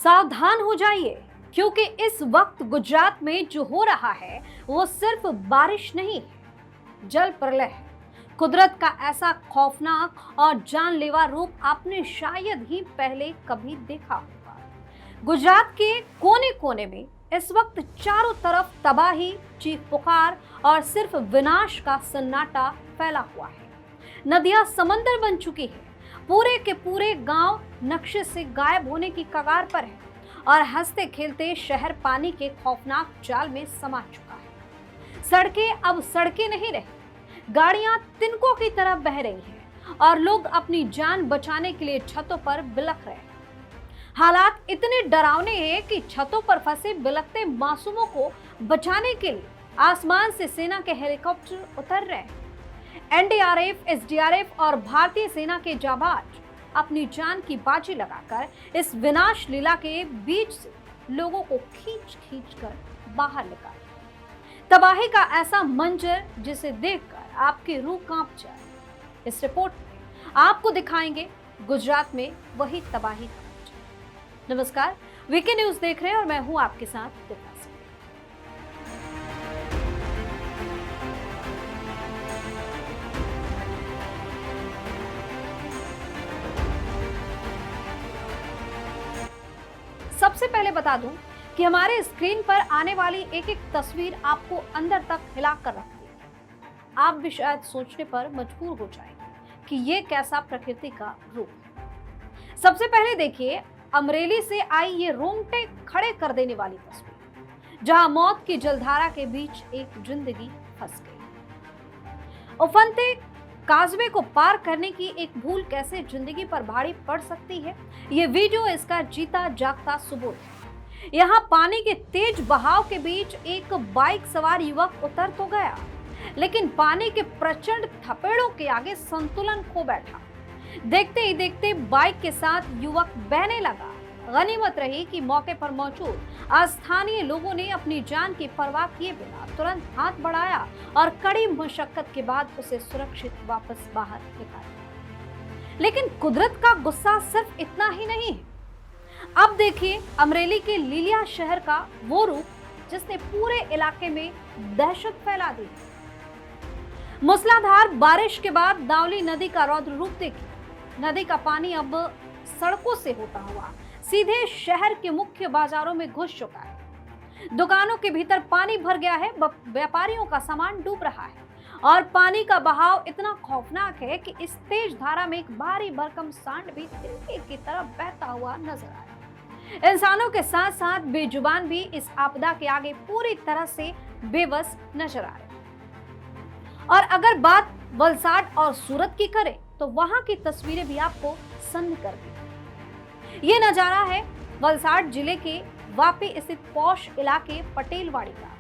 सावधान हो जाइए, क्योंकि इस वक्त गुजरात में जो हो रहा है वो सिर्फ बारिश नहीं है, जल प्रलय है। कुदरत का ऐसा खौफनाक और जानलेवा रूप आपने शायद ही पहले कभी देखा होगा। गुजरात के कोने कोने में इस वक्त चारों तरफ तबाही, चीख पुकार और सिर्फ विनाश का सन्नाटा फैला हुआ है। नदियां समंदर बन चुकी है, पूरे के पूरे गांव नक्शे से गायब होने की कगार पर है और हंसते खेलते शहर पानी के खौफनाक जाल में समा चुका है। सड़कें अब सड़कें नहीं रही, गाड़ियां तिनकों की तरह बह रही हैं और लोग अपनी जान बचाने के लिए छतों पर बिलख रहे हैं। हालात इतने डरावने हैं कि छतों पर फंसे बिलखते मासूमों को बचाने के लिए आसमान से सेना के हेलीकॉप्टर उतर रहे हैं। एनडीआरएफ, एसडीआरएफ और भारतीय सेना के जाबाज अपनी जान की बाजी लगाकर इस विनाश लीला के बीच से लोगों को खींच खींच कर बाहर निकाले। तबाही का ऐसा मंजर जिसे देखकर आपकी रूह कांप जाए। इस रिपोर्ट में आपको दिखाएंगे गुजरात में वही तबाही का मंजर। नमस्कार, वीके न्यूज देख रहे हैं और मैं हूं आपके साथ दिव्या। सबसे पहले बता दूं कि हमारे स्क्रीन पर आने वाली एक एक तस्वीर आपको अंदर तक हिला कर रख देगी। आप भी शायद सोचने पर मजबूर हो जाएंगे कि ये कैसा प्रकृति का रूप है। सबसे पहले देखिए अमरेली से आई ये रोंगटे खड़े कर देने वाली तस्वीर, जहां मौत की जलधारा के बीच एक जिंदगी फंस गई। उफनते काजवे को पार करने की एक भूल कैसे जिंदगी पर भारी पड़ सकती है, ये वीडियो इसका जीता जागता सबूत है। यहाँ पानी के तेज बहाव के बीच एक बाइक सवार युवक उतर तो गया, लेकिन पानी के प्रचंड थपेड़ों के आगे संतुलन खो बैठा। देखते ही देखते बाइक के साथ युवक बहने लगा। गनीमत रही कि मौके पर मौजूद स्थानीय लोगों ने अपनी जान की परवाह किए बिना तुरंत हाथ बढ़ाया और कड़ी मशक्कत के बाद उसे सुरक्षित वापस बाहर निकाला। लेकिन कुदरत का गुस्सा सिर्फ इतना ही नहीं है। अब देखिए अमरेली के लीलिया शहर का वो रूप जिसने पूरे इलाके में दहशत फैला दी। मूसलाधार बारिश के बाद दावली नदी का रौद्र रूप देखिए। नदी का पानी अब सड़कों से होता हुआ सीधे शहर के मुख्य बाजारों में घुस चुका है। दुकानों के भीतर पानी भर गया है, व्यापारियों का सामान डूब रहा है और पानी का बहाव इतना खौफनाक है कि इस तेज धारा में एक भारी भरकम सांड भी तिनके की तरफ बहता हुआ नजर आ रहा है। इंसानों के साथ साथ बेजुबान भी इस आपदा के आगे पूरी तरह से बेबस नजर आ रहे हैं। और अगर बात वलसाड और सूरत की करें तो वहां की तस्वीरें भी आपको सन्न कर दी। ये नजारा है वलसाड जिले के वापी स्थित पौष इलाके पटेलवाड़ी का।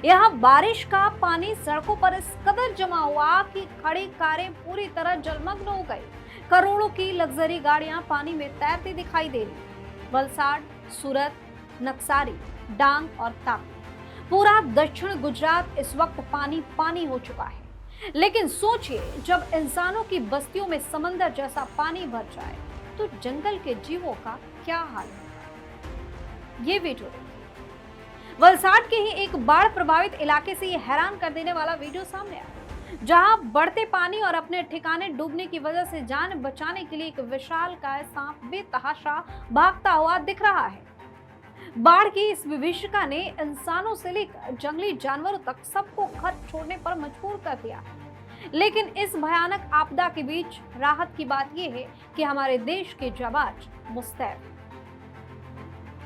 यहाँ बारिश का पानी सड़कों पर इस कदर जमा हुआ कि खड़ी कारें पूरी तरह जलमग्न हो गई। करोड़ों की लग्जरी गाड़ियां पानी में तैरती दिखाई दे रही। वलसाड, सूरत, नक्सारी, डांग और तापी, पूरा दक्षिण गुजरात इस वक्त पानी पानी हो चुका है। लेकिन सोचिए जब इंसानों की बस्तियों में समंदर जैसा पानी भर जाए तो जंगल के जीवों का क्या हाल होगा। ये वीडियो देखिए। वलसाड के ही एक बाढ़ प्रभावित इलाके से ये हैरान कर देने वाला वीडियो सामने आया, जहां बढ़ते पानी और अपने ठिकाने डूबने की वजह से जान बचाने के लिए एक विशालकाय सांप बेतहाशा भागता हुआ दिख रहा है। बाढ़ की इस विभीषिका ने इंसानों से लेकर जंगली जानवरों तक सबको घर छोड़ने पर मजबूर कर दिया है। लेकिन इस भयानक आपदा के बीच राहत की बात यह है कि हमारे देश के जाबाज मुस्तैद।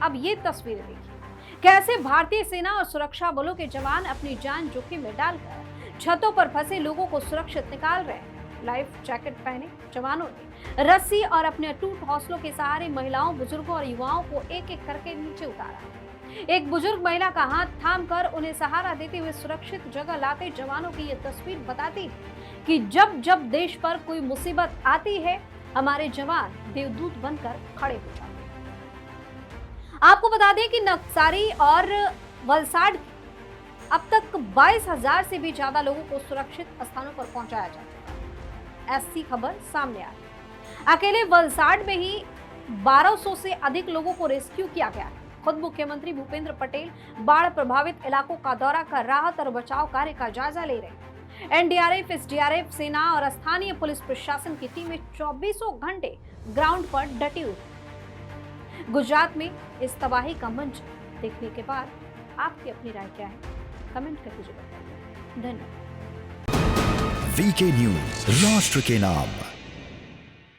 अब ये तस्वीरें देखिए, कैसे भारतीय सेना और सुरक्षा बलों के जवान अपनी जान जोखिम में डालकर छतों पर फंसे लोगों को सुरक्षित निकाल रहे हैं। लाइफ जैकेट पहने जवानों ने रस्सी और अपने अटूट हौसलों के सहारे महिलाओं, बुजुर्गों और युवाओं को एक एक करके नीचे उतारा। एक बुजुर्ग महिला का हाथ थामकर उन्हें सहारा देते हुए सुरक्षित जगह लाते जवानों की यह तस्वीर बताती है कि जब जब देश पर कोई मुसीबत आती है हमारे जवान देवदूत बनकर खड़े हो जाते हैं। आपको बता दें कि नक्सारी और वलसाड अब तक 22,000 से भी ज्यादा लोगों को सुरक्षित स्थानों पर पहुंचाया जा चुका है। ऐसी खबर सामने आई। अकेले वलसाड में ही 1200 से अधिक लोगों को रेस्क्यू किया गया है। खुद मुख्यमंत्री भूपेंद्र पटेल बाढ़ प्रभावित इलाकों का दौरा कर राहत और बचाव कार्य का जायजा ले रहे हैं। एनडीआरएफ, एसडीआरएफ, सेना और स्थानीय पुलिस प्रशासन की टीमें 24 घंटे ग्राउंड पर डटी हुई है। गुजरात में इस तबाही का मंच देखने के बाद आपकी अपनी राय क्या है? कमेंट करके जरूर बताइए। धन्यवाद। वीके न्यूज, राष्ट्र के नाम।